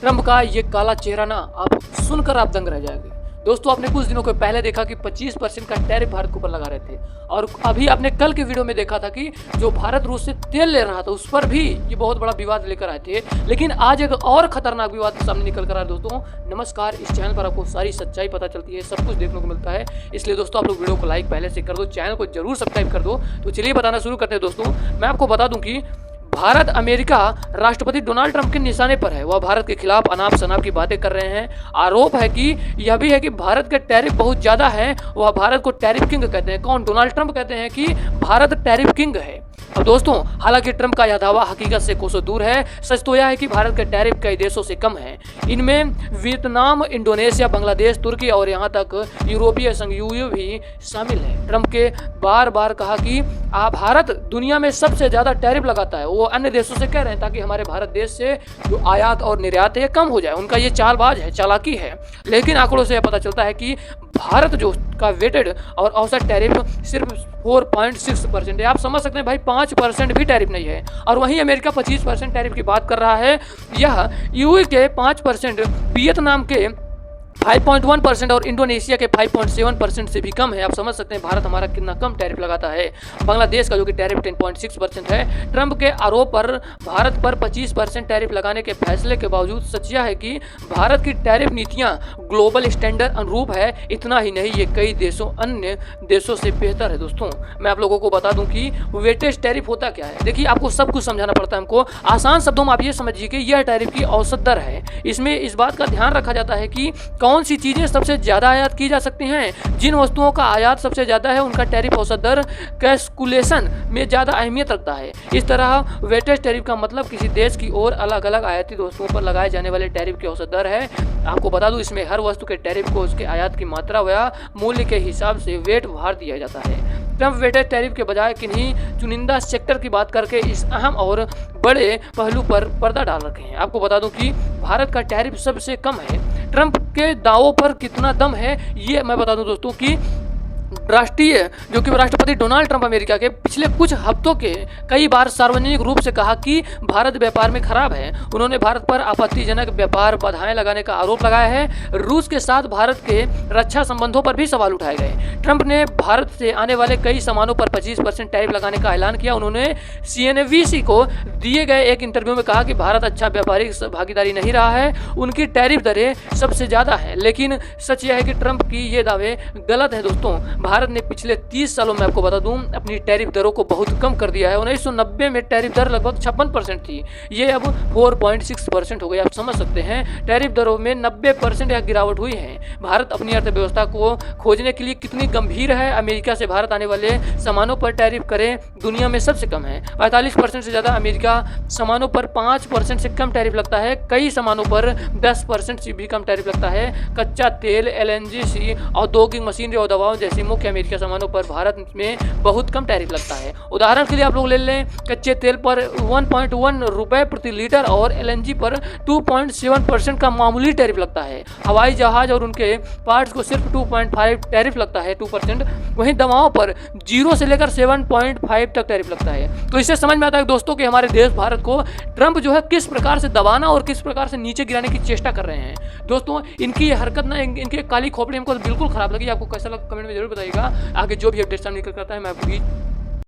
Trump का ये काला चेहरा ना आप सुनकर आप दंग रह जाएंगे। दोस्तों, आपने कुछ दिनों के पहले देखा कि 25% का टैरिफ भारत के ऊपर लगा रहे थे, और अभी आपने कल के वीडियो में देखा था कि जो भारत रूस से तेल ले रहा था उस पर भी ये बहुत बड़ा विवाद लेकर आए थे। लेकिन आज एक और खतरनाक विवाद सामने निकल कर आया। दोस्तों नमस्कार, इस चैनल पर आपको सारी सच्चाई पता चलती है, सब कुछ देखने को मिलता है। इसलिए दोस्तों आप लोग वीडियो को लाइक पहले से कर दो, चैनल को जरूर सब्सक्राइब कर दो। तो चलिए बताना शुरू करते हैं। दोस्तों मैं आपको बता दूं कि भारत अमेरिका राष्ट्रपति डोनाल्ड ट्रंप के निशाने पर है। वह भारत के खिलाफ अनाप शनाप की बातें कर रहे हैं। आरोप है कि यह भी है कि भारत के टैरिफ बहुत ज़्यादा है। वह भारत को टैरिफ किंग कहते हैं। कौन? डोनाल्ड ट्रंप कहते हैं कि भारत टैरिफ किंग है। अब दोस्तों, हालांकि ट्रंप का यह दावा हकीकत से कोसों दूर है। सच तो यह है कि भारत के टैरिफ कई देशों से कम है। इनमें वियतनाम, इंडोनेशिया, बांग्लादेश, तुर्की और यहाँ तक यूरोपीय संघ यूयू भी शामिल है। ट्रंप के बार बार कहा कि भारत दुनिया में सबसे ज़्यादा टैरिफ लगाता है। वो अन्य देशों से कह रहे हैं ताकि हमारे भारत देश से जो आयात और निर्यात है कम हो जाए। उनका ये चालबाज है, चालाकी है। लेकिन आंकड़ों से यह पता चलता है कि भारत जो का वेटेड और औसत टैरिफ सिर्फ 4.6% है। आप समझ सकते हैं भाई, 5% भी टैरिफ नहीं है। और वहीं अमेरिका 25% टैरिफ की बात कर रहा है। यह यूएई के 5%, वियतनाम के 5.1% और इंडोनेशिया के 5.7% से भी कम है। आप समझ सकते हैं भारत हमारा कितना कम टैरिफ लगाता है। बांग्लादेश का जो कि टैरिफ 10.6% है। ट्रंप के आरोप पर भारत पर 25% टैरिफ लगाने के फैसले के बावजूद सच यह है कि भारत की टैरिफ नीतियां ग्लोबल स्टैंडर्ड अनुरूप है। इतना ही नहीं, ये कई अन्य देशों से बेहतर है। दोस्तों मैं आप लोगों को बता दूं कि वेटेज टैरिफ होता क्या है। देखिए, आपको सब कुछ समझाना पड़ता है हमको। आसान शब्दों में आप ये समझिए कि यह टैरिफ की औसत दर है। इसमें इस बात का ध्यान रखा जाता है कि कौन सी चीज़ें सबसे ज़्यादा आयात की जा सकती हैं। जिन वस्तुओं का आयात सबसे ज़्यादा है उनका टैरिफ औसत दर कैलकुलेशन में ज़्यादा अहमियत रखता है। इस तरह वेटेज टैरिफ का मतलब किसी देश की ओर अलग अलग आयातित वस्तुओं पर लगाए जाने वाले टैरिफ की औसत दर है। आपको बता दूं, इसमें हर वस्तु के टैरिफ को उसके आयात की मात्रा व मूल्य के हिसाब से वेट भार दिया जाता है। ट्रंप वेटेज टैरिफ के बजाय किन्हीं चुनिंदा सेक्टर की बात करके इस अहम और बड़े पहलू पर पर्दा डाल रखे हैं। आपको बता दूं कि भारत का टैरिफ सबसे कम है। ट्रंप के दावों पर कितना दम है ये मैं बता दूं दोस्तों कि राष्ट्रपति डोनाल्ड ट्रंप अमेरिका के पिछले कुछ हफ्तों के कई बार सार्वजनिक रूप से कहा कि भारत व्यापार में खराब है। उन्होंने भारत पर आपत्तिजनक व्यापार बाधाएं लगाने का आरोप लगाया है। रूस के साथ भारत के रक्षा संबंधों पर भी सवाल उठाए गए। ट्रंप ने भारत से आने वाले कई सामानों पर 25% टैरिफ लगाने का ऐलान किया। उन्होंने CNBC को दिए गए एक इंटरव्यू में कहा कि भारत अच्छा व्यापारिक भागीदारी नहीं रहा है। उनकी टैरिफ दरें सबसे ज़्यादा हैं। लेकिन सच यह है कि ट्रंप की ये दावे गलत है। दोस्तों भारत ने पिछले 30 सालों में आपको बता दूं अपनी टैरिफ दरों को बहुत कम कर दिया है। 1990 में टैरिफ दर लगभग 56% थी, ये अब 4.6% हो गई। आप समझ सकते हैं टैरिफ दरों में 90% या गिरावट हुई है। भारत अपनी अर्थव्यवस्था को खोजने के लिए कितनी गंभीर है। अमेरिका से भारत आने वाले सामानों पर टैरिफ करें दुनिया में सबसे कम है। 45% से ज़्यादा अमेरिका सामानों पर 5% से कम टैरिफ लगता है। कई सामानों पर 10% से भी कम टैरिफ लगता है। कच्चा तेल, LNG, औद्योगिक मशीनरी और दवाओं जैसी मुख्य अमेरिका सामानों पर भारत में बहुत कम टैरिफ लगता है। उदाहरण के लिए आप लोग ले लें, कच्चे तेल पर 1.1 रुपये प्रति लीटर और LNG पर 2.7% का मामूली टैरिफ लगता है। हवाई जहाज और उनके पार्ट्स को सिर्फ 2.5 टैरिफ लगता है, 2%। वहीं दवाओं पर 0 से लेकर 7.5 तक टैरिफ लगता है। तो इससे समझ में आता है दोस्तों कि हमारे देश भारत को ट्रंप जो है किस प्रकार से दबाना और किस प्रकार से नीचे गिराने की चेष्टा कर रहे हैं। दोस्तों इनकी ये हरकत ना, इनकी काली खोपड़ी हमको बिल्कुल खराब लगी। आपको कैसा लगा कमेंट में जरूर बताइएगा। आगे जो भी अपडेट सामने निकल करता है मैं आपको